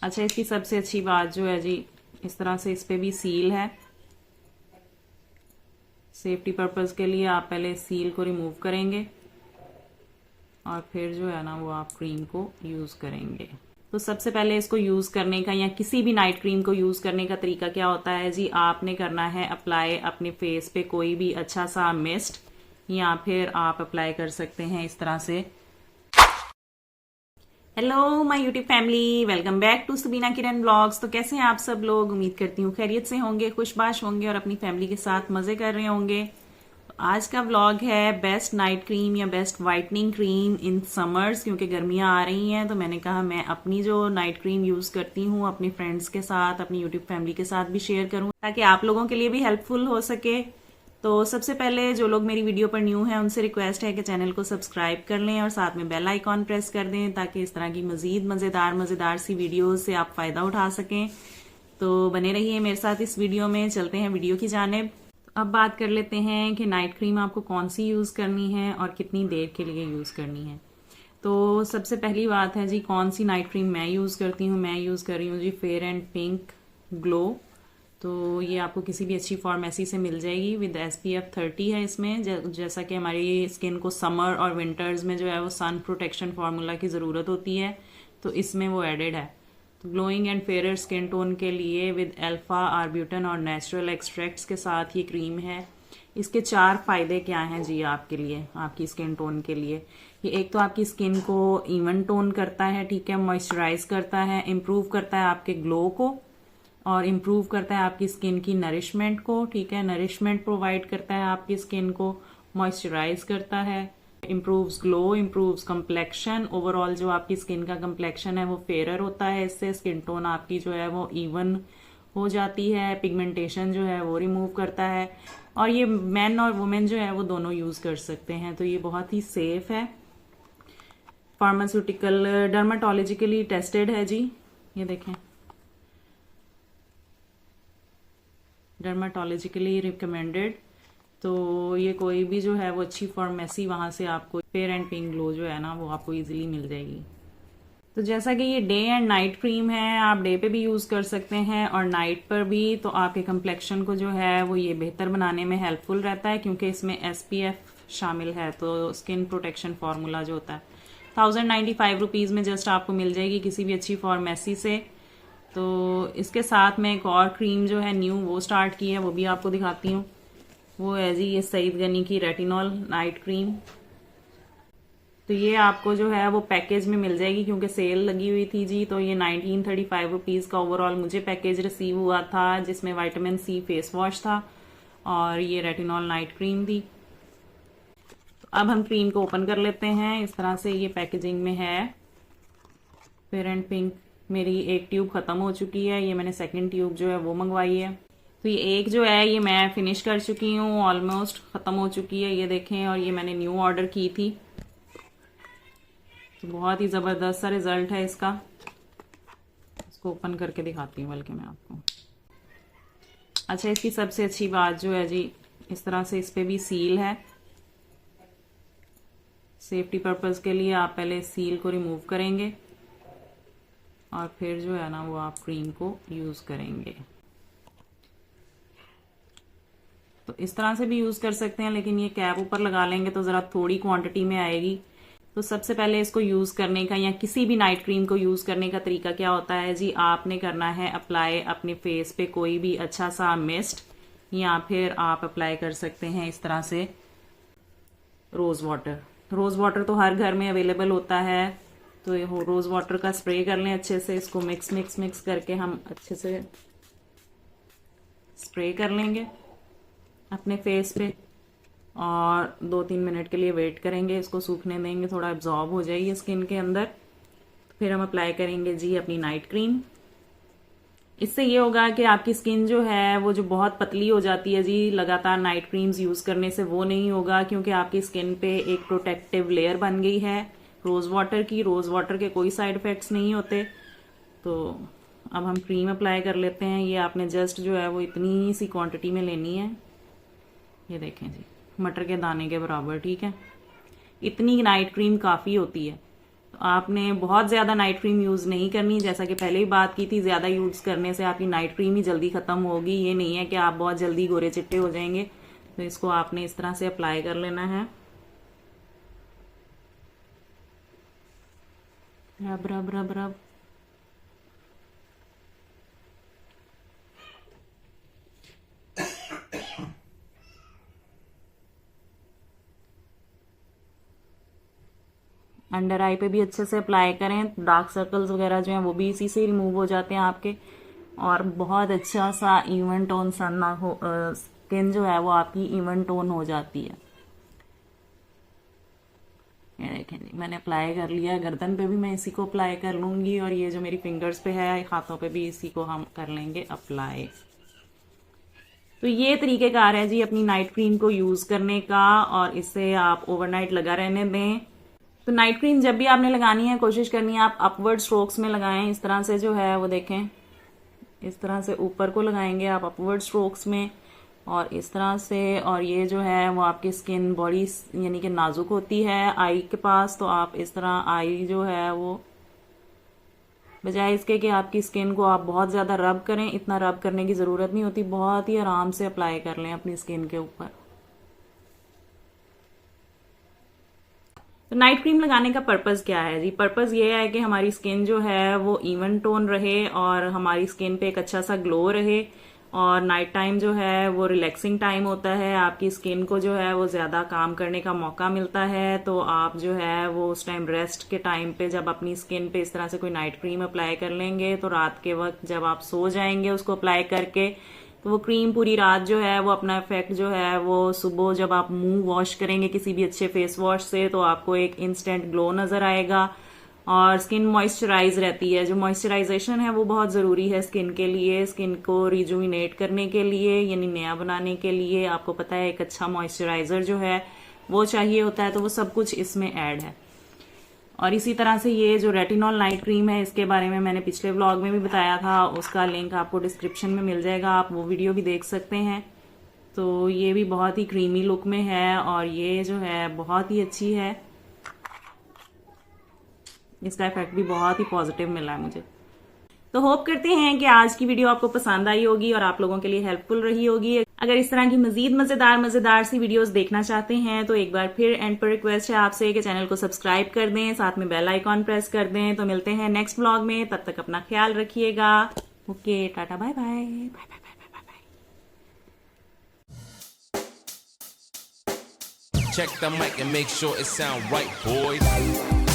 अच्छा, इसकी सबसे अच्छी बात जो है जी, इस तरह से इस पे भी सील है। सेफ्टी पर्पस के लिए आप पहले सील को रिमूव करेंगे और फिर जो है ना वो आप क्रीम को यूज करेंगे। तो सबसे पहले इसको यूज करने का या किसी भी नाइट क्रीम को यूज करने का तरीका क्या होता है जी, आपने करना है अप्लाई अपने फेस पे कोई भी अच्छा सा मिस्ट, या फिर आप अप्लाई कर सकते हैं इस तरह से। Hello my YouTube family, welcome back to Sabina Kiran blogs. तो कैसे हैं आप सब लोग? उम्मीद करती हूँ खैरियत से होंगे, खुशबाश होंगे और अपनी फैमिली के साथ मजे कर रहे होंगे। तो आज का व्लॉग है बेस्ट नाइट क्रीम या best whitening cream in summers, क्योंकि गर्मियां आ रही हैं। तो मैंने कहा मैं अपनी जो नाइट क्रीम यूज करती हूँ अपने फ्रेंड्स के साथ, अपनी यूट्यूब फैमिली के साथ भी शेयर करूँ ताकि आप लोगों के लिए भी हेल्पफुल हो सके। तो सबसे पहले जो लोग मेरी वीडियो पर न्यू हैं उनसे रिक्वेस्ट है कि चैनल को सब्सक्राइब कर लें और साथ में बेल आइकॉन प्रेस कर दें ताकि इस तरह की मजीद मजेदार सी वीडियोस से आप फायदा उठा सकें। तो बने रहिए मेरे साथ इस वीडियो में। चलते हैं वीडियो की जानिब। अब बात कर लेते हैं कि नाइट क्रीम आपको कौन सी यूज करनी है और कितनी देर के लिए यूज करनी है। तो सबसे पहली बात है जी, कौन सी नाइट क्रीम मैं यूज करती हूँ। मैं यूज कर रही हूँ जी फेयर एंड पिंक ग्लो। तो ये आपको किसी भी अच्छी फार्मेसी से मिल जाएगी। विद SPF 30 है इसमें। जैसा कि हमारी स्किन को समर और विंटर्स में जो है वो सन प्रोटेक्शन फार्मूला की ज़रूरत होती है, तो इसमें वो एडेड है। तो glowing and fair skin tone के लिए विद अल्फा आर्ब्यूटन और नेचुरल एक्सट्रैक्ट्स के साथ ये क्रीम है। इसके 4 फायदे क्या हैं जी आपके लिए, आपकी स्किन टोन के लिए। ये एक तो आपकी स्किन को इवन टोन करता है, ठीक है, मॉइस्चराइज करता है, इम्प्रूव करता है आपके ग्लो को और इम्प्रूव करता है आपकी स्किन की नरिशमेंट को, ठीक है, नरिशमेंट प्रोवाइड करता है आपकी स्किन को, मॉइस्चराइज करता है, improves glow, improves complexion. Overall जो आपकी स्किन का कम्प्लेक्शन है वो फेयर होता है। इससे स्किन टोन आपकी जो है वो इवन हो जाती है। पिगमेंटेशन जो है वो रिमूव करता है और ये मेन और वुमेन जो है वो दोनों यूज कर सकते हैं। तो ये बहुत ही सेफ है, फार्मास्यूटिकल डर्माटोलॉजिकली टेस्टेड है जी। ये देखें, डर्माटोलॉजिकली रिकमेंडेड। तो ये कोई भी जो है वो अच्छी फार्मेसी वहां से आपको फेयर एंड पिंक ग्लो जो है ना वो आपको इजीली मिल जाएगी। तो जैसा कि ये डे एंड नाइट क्रीम है, आप डे पे भी यूज कर सकते हैं और नाइट पर भी। तो आपके कम्प्लेक्शन को जो है वो ये बेहतर बनाने में हेल्पफुल रहता है क्योंकि इसमें SPF शामिल है। तो स्किन प्रोटेक्शन फार्मूला जो होता है 1095 रुपीज में जस्ट आपको मिल जाएगी किसी भी अच्छी फार्मेसी से। तो इसके साथ में एक और क्रीम जो है न्यू वो स्टार्ट की है, वो भी आपको दिखाती हूँ। वो है जी ये सईद गनी की रेटिनॉल नाइट क्रीम। तो ये आपको जो है वो पैकेज में मिल जाएगी क्योंकि सेल लगी हुई थी जी। तो ये 1935 रुपीज का ओवरऑल मुझे पैकेज रिसीव हुआ था, जिसमें विटामिन C फेस वॉश था और ये रेटिनॉल नाइट क्रीम थी। तो अब हम क्रीम को ओपन कर लेते हैं। इस तरह से ये पैकेजिंग में है। फेयर एंड पिंक मेरी एक ट्यूब खत्म हो चुकी है, ये मैंने सेकंड ट्यूब जो है वो मंगवाई है। तो ये एक जो है ये मैं फिनिश कर चुकी हूँ, ऑलमोस्ट खत्म हो चुकी है, ये देखें। और ये मैंने न्यू ऑर्डर की थी। तो बहुत ही जबरदस्त सा रिजल्ट है इसका। इसको ओपन करके दिखाती हूँ बल्कि मैं आपको। अच्छा, इसकी सबसे अच्छी बात जो है जी, इस तरह से इस पे भी सील है। सेफ्टी पर्पस के लिए आप पहले सील को रिमूव करेंगे और फिर जो है ना वो आप क्रीम को यूज करेंगे। तो इस तरह से भी यूज कर सकते हैं, लेकिन ये कैप ऊपर लगा लेंगे तो जरा थोड़ी क्वांटिटी में आएगी। तो सबसे पहले इसको यूज करने का या किसी भी नाइट क्रीम को यूज करने का तरीका क्या होता है जी, आपने करना है अप्लाई अपने फेस पे कोई भी अच्छा सा मिस्ट, या फिर आप अप्लाई कर सकते हैं इस तरह से रोज वाटर। रोज वाटर तो हर घर में अवेलेबल होता है। तो ये रोज वाटर का स्प्रे कर लें अच्छे से। इसको मिक्स करके हम अच्छे से स्प्रे कर लेंगे अपने फेस पे और 2-3 मिनट के लिए वेट करेंगे, इसको सूखने देंगे, थोड़ा एब्जॉर्ब हो जाएगी स्किन के अंदर। फिर हम अप्लाई करेंगे जी अपनी नाइट क्रीम। इससे ये होगा कि आपकी स्किन जो है वो जो बहुत पतली हो जाती है जी लगातार नाइट क्रीम्स यूज करने से, वो नहीं होगा क्योंकि आपकी स्किन पे एक प्रोटेक्टिव लेयर बन गई है रोज वाटर की। रोज वाटर के कोई साइड इफेक्ट्स नहीं होते। तो अब हम क्रीम अप्लाई कर लेते हैं। ये आपने जस्ट जो है वो इतनी सी क्वांटिटी में लेनी है। ये देखें जी, मटर के दाने के बराबर, ठीक है। इतनी नाइट क्रीम काफी होती है। आपने बहुत ज़्यादा नाइट क्रीम यूज़ नहीं करनी, जैसा कि पहले ही बात की थी, ज़्यादा यूज़ करने से आपकी नाइट क्रीम ही जल्दी ख़त्म होगी। ये नहीं है कि आप बहुत जल्दी गोरे चिट्टे हो जाएंगे। तो इसको आपने इस तरह से अप्लाई कर लेना है। रब रब रब रब। अंडर आई पे भी अच्छे से अप्लाई करें। डार्क सर्कल्स वगैरह जो हैं वो भी इसी से रिमूव हो जाते हैं आपके। और बहुत अच्छा सा इवन टोन सन हो, स्किन जो है वो आपकी इवन टोन हो जाती है। ये देखें जी, मैंने अप्लाई कर लिया। गर्दन पे भी मैं इसी को अप्लाई कर लूँगी और ये जो मेरी फिंगर्स पे है, हाथों पे भी इसी को हम कर लेंगे अप्लाई। तो ये तरीक़ेकार है जी अपनी नाइट क्रीम को यूज़ करने का, और इससे आप ओवरनाइट लगा रहने दें। तो नाइट क्रीम जब भी आपने लगानी है, कोशिश करनी है आप अपवर्ड स्ट्रोक्स में लगाएं। इस तरह से जो है वो देखें, इस तरह से ऊपर को लगाएंगे आप अपवर्ड स्ट्रोक्स में, और इस तरह से। और ये जो है वो आपकी स्किन बॉडी यानी कि नाजुक होती है आई के पास, तो आप इस तरह आई जो है वो, बजाय इसके कि आपकी स्किन को आप बहुत ज़्यादा रब करें, इतना रब करने की ज़रूरत नहीं होती। बहुत ही आराम से अप्लाई कर लें अपनी स्किन के ऊपर। तो नाइट क्रीम लगाने का पर्पज़ क्या है जी? पर्पज़ ये है कि हमारी स्किन जो है वो इवन टोन रहे और हमारी स्किन पे एक अच्छा सा ग्लो रहे। और नाइट टाइम जो है वो रिलैक्सिंग टाइम होता है, आपकी स्किन को जो है वो ज़्यादा काम करने का मौका मिलता है। तो आप जो है वो उस टाइम रेस्ट के टाइम पे जब अपनी स्किन पे इस तरह से कोई नाइट क्रीम अप्लाई कर लेंगे, तो रात के वक्त जब आप सो जाएंगे उसको अप्लाई करके, तो वो क्रीम पूरी रात जो है वो अपना इफेक्ट जो है वो सुबह जब आप मुंह वॉश करेंगे किसी भी अच्छे फेस वॉश से, तो आपको एक इंस्टेंट ग्लो नजर आएगा और स्किन मॉइस्चराइज रहती है। जो मॉइस्चराइजेशन है वो बहुत ज़रूरी है स्किन के लिए, स्किन को रिजुविनेट करने के लिए, यानी नया बनाने के लिए। आपको पता है एक अच्छा मॉइस्चराइजर जो है वो चाहिए होता है, तो वो सब कुछ इसमें ऐड है। और इसी तरह से ये जो रेटिनॉल नाइट क्रीम है, इसके बारे में मैंने पिछले व्लॉग में भी बताया था, उसका लिंक आपको डिस्क्रिप्शन में मिल जाएगा, आप वो वीडियो भी देख सकते हैं। तो ये भी बहुत ही क्रीमी लुक में है और ये जो है बहुत ही अच्छी है, इसका इफेक्ट भी बहुत ही पॉजिटिव मिला है मुझे। तो होप करते हैं कि आज की वीडियो आपको पसंद आई होगी और आप लोगों के लिए हेल्पफुल रही होगी। अगर इस तरह की मजीद मजेदार सी वीडियोस देखना चाहते हैं तो एक बार फिर एंड पर रिक्वेस्ट है आपसे कि चैनल को सब्सक्राइब कर दें, साथ में बेल आइकॉन प्रेस कर दें। तो मिलते हैं नेक्स्ट व्लॉग में, तब तक अपना ख्याल रखिएगा। Okay, tata, bye bye bye bye. Check the mic and make sure it sound right, boys.